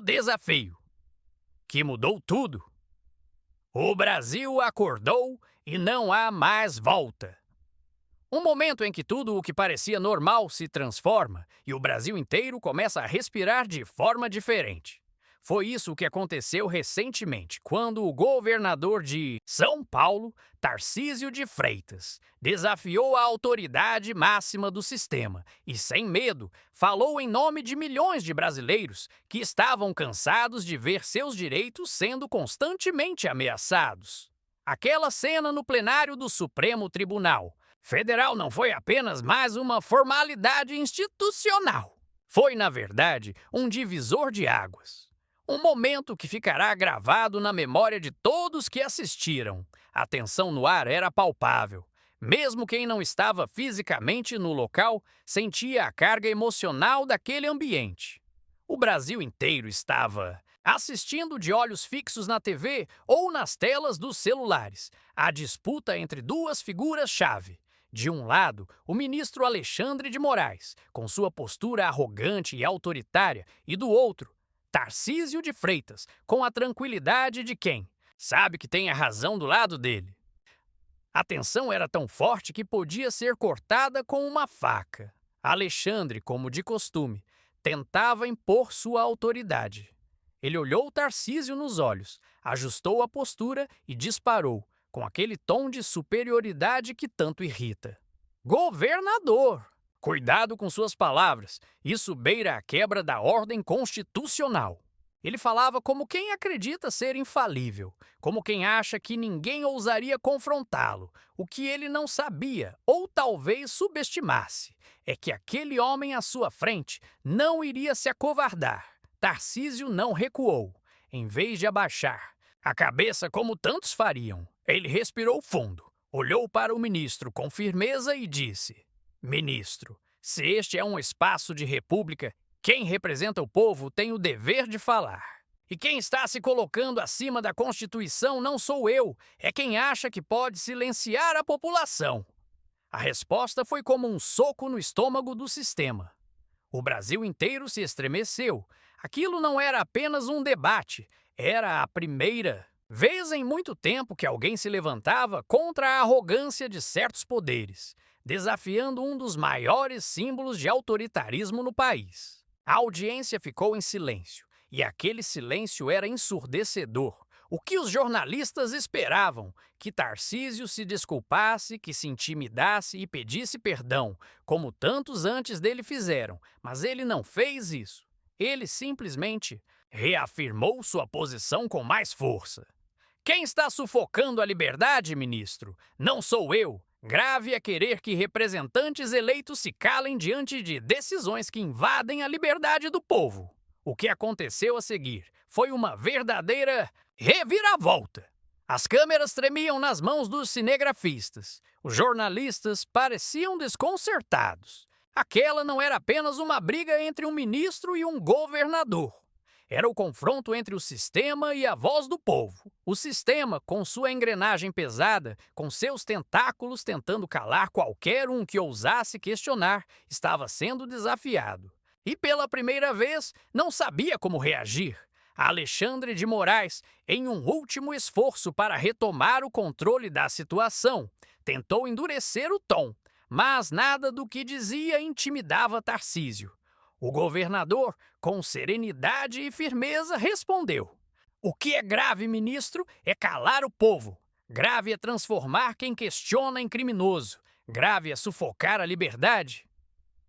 desafio, que mudou tudo. O Brasil acordou e não há mais volta. Um momento em que tudo o que parecia normal se transforma e o Brasil inteiro começa a respirar de forma diferente. Foi isso que aconteceu recentemente, quando o governador de São Paulo, Tarcísio de Freitas, desafiou a autoridade máxima do sistema e, sem medo, falou em nome de milhões de brasileiros que estavam cansados de ver seus direitos sendo constantemente ameaçados. Aquela cena no plenário do Supremo Tribunal Federal não foi apenas mais uma formalidade institucional. Foi, na verdade, um divisor de águas. Um momento que ficará gravado na memória de todos que assistiram. A tensão no ar era palpável. Mesmo quem não estava fisicamente no local sentia a carga emocional daquele ambiente. O Brasil inteiro estava assistindo de olhos fixos na TV ou nas telas dos celulares a disputa entre duas figuras-chave. De um lado, o ministro Alexandre de Moraes, com sua postura arrogante e autoritária, e do outro, Tarcísio de Freitas, com a tranquilidade de quem sabe que tem a razão do lado dele. A tensão era tão forte que podia ser cortada com uma faca. Alexandre, como de costume, tentava impor sua autoridade. Ele olhou Tarcísio nos olhos, ajustou a postura e disparou, com aquele tom de superioridade que tanto irrita. Governador! Cuidado com suas palavras, isso beira a quebra da ordem constitucional. Ele falava como quem acredita ser infalível, como quem acha que ninguém ousaria confrontá-lo. O que ele não sabia, ou talvez subestimasse, é que aquele homem à sua frente não iria se acovardar. Tarcísio não recuou. Em vez de abaixar a cabeça como tantos fariam, ele respirou fundo, olhou para o ministro com firmeza e disse: Ministro, se este é um espaço de república, quem representa o povo tem o dever de falar. E quem está se colocando acima da Constituição não sou eu, é quem acha que pode silenciar a população. A resposta foi como um soco no estômago do sistema. O Brasil inteiro se estremeceu. Aquilo não era apenas um debate, era a primeira vez em muito tempo que alguém se levantava contra a arrogância de certos poderes, desafiando um dos maiores símbolos de autoritarismo no país. A audiência ficou em silêncio, e aquele silêncio era ensurdecedor. O que os jornalistas esperavam? Que Tarcísio se desculpasse, que se intimidasse e pedisse perdão, como tantos antes dele fizeram, mas ele não fez isso. Ele simplesmente reafirmou sua posição com mais força. Quem está sufocando a liberdade, ministro? Não sou eu. Grave é querer que representantes eleitos se calem diante de decisões que invadem a liberdade do povo. O que aconteceu a seguir foi uma verdadeira reviravolta. As câmeras tremiam nas mãos dos cinegrafistas. Os jornalistas pareciam desconcertados. Aquela não era apenas uma briga entre um ministro e um governador. Era o confronto entre o sistema e a voz do povo. O sistema, com sua engrenagem pesada, com seus tentáculos tentando calar qualquer um que ousasse questionar, estava sendo desafiado. E pela primeira vez, não sabia como reagir. Alexandre de Moraes, em um último esforço para retomar o controle da situação, tentou endurecer o tom, mas nada do que dizia intimidava Tarcísio. O governador, com serenidade e firmeza, respondeu: O que é grave, ministro, é calar o povo. Grave é transformar quem questiona em criminoso. Grave é sufocar a liberdade.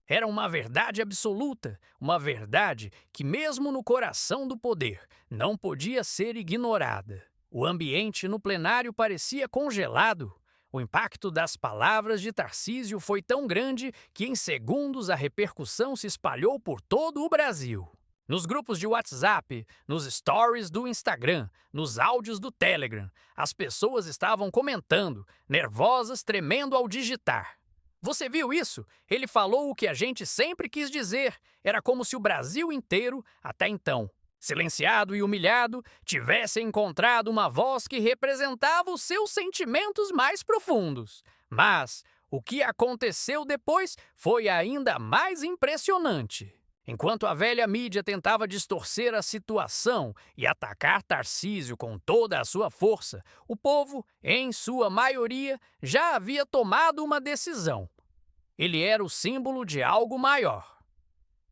Era uma verdade absoluta, uma verdade que, mesmo no coração do poder, não podia ser ignorada. O ambiente no plenário parecia congelado. O impacto das palavras de Tarcísio foi tão grande que, em segundos, a repercussão se espalhou por todo o Brasil. Nos grupos de WhatsApp, nos stories do Instagram, nos áudios do Telegram, as pessoas estavam comentando, nervosas, tremendo ao digitar. Você viu isso? Ele falou o que a gente sempre quis dizer. Era como se o Brasil inteiro, até então, silenciado e humilhado, tivesse encontrado uma voz que representava os seus sentimentos mais profundos. Mas o que aconteceu depois foi ainda mais impressionante. Enquanto a velha mídia tentava distorcer a situação e atacar Tarcísio com toda a sua força, o povo, em sua maioria, já havia tomado uma decisão. Ele era o símbolo de algo maior.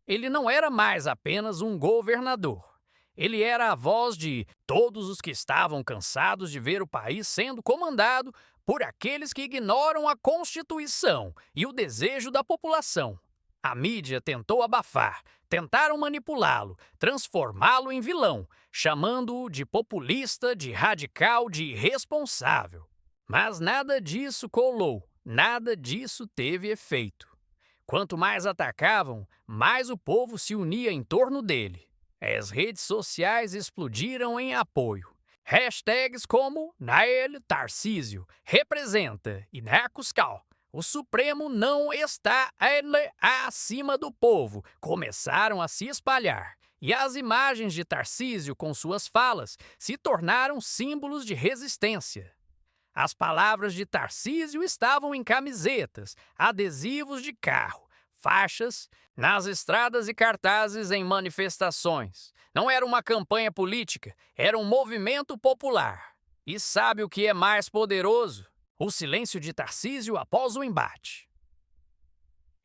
Ele não era mais apenas um governador. Ele era a voz de todos os que estavam cansados de ver o país sendo comandado por aqueles que ignoram a Constituição e o desejo da população. A mídia tentou abafar, tentaram manipulá-lo, transformá-lo em vilão, chamando-o de populista, de radical, de irresponsável. Mas nada disso colou, nada disso teve efeito. Quanto mais atacavam, mais o povo se unia em torno dele. As redes sociais explodiram em apoio. Hashtags como Nael Tarcísio representa e Necuscal. O Supremo não está ele acima do povo. Começaram a se espalhar. E as imagens de Tarcísio com suas falas se tornaram símbolos de resistência. As palavras de Tarcísio estavam em camisetas, adesivos de carro, faixas, nas estradas e cartazes em manifestações. Não era uma campanha política, era um movimento popular. E sabe o que é mais poderoso? O silêncio de Tarcísio após o embate.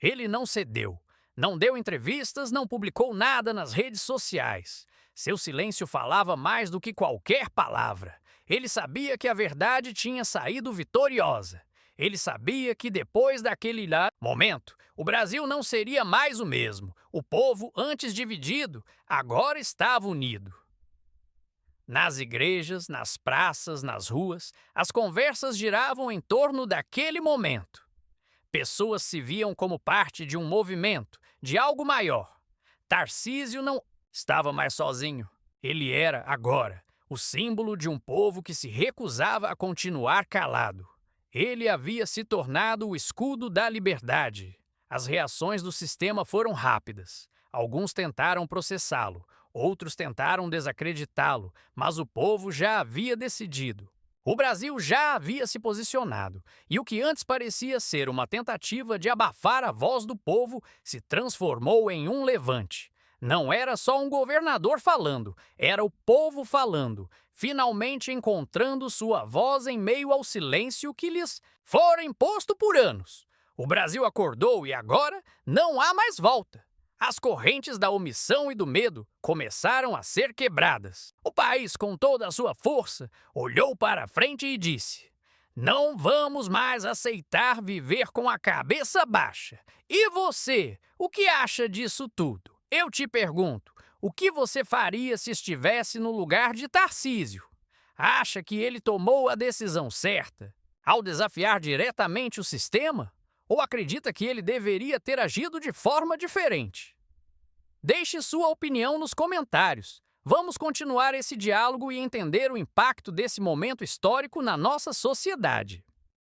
Ele não cedeu, não deu entrevistas, não publicou nada nas redes sociais. Seu silêncio falava mais do que qualquer palavra. Ele sabia que a verdade tinha saído vitoriosa. Ele sabia que depois daquele momento, o Brasil não seria mais o mesmo. O povo, antes dividido, agora estava unido. Nas igrejas, nas praças, nas ruas, as conversas giravam em torno daquele momento. Pessoas se viam como parte de um movimento, de algo maior. Tarcísio não estava mais sozinho. Ele era, agora, o símbolo de um povo que se recusava a continuar calado. Ele havia se tornado o escudo da liberdade. As reações do sistema foram rápidas. Alguns tentaram processá-lo, outros tentaram desacreditá-lo, mas o povo já havia decidido. O Brasil já havia se posicionado, e o que antes parecia ser uma tentativa de abafar a voz do povo se transformou em um levante. Não era só um governador falando, era o povo falando, finalmente encontrando sua voz em meio ao silêncio que lhes fora imposto por anos. O Brasil acordou e agora não há mais volta. As correntes da omissão e do medo começaram a ser quebradas. O país, com toda a sua força, olhou para frente e disse: não vamos mais aceitar viver com a cabeça baixa. E você, o que acha disso tudo? Eu te pergunto, o que você faria se estivesse no lugar de Tarcísio? Acha que ele tomou a decisão certa ao desafiar diretamente o sistema? Ou acredita que ele deveria ter agido de forma diferente? Deixe sua opinião nos comentários. Vamos continuar esse diálogo e entender o impacto desse momento histórico na nossa sociedade.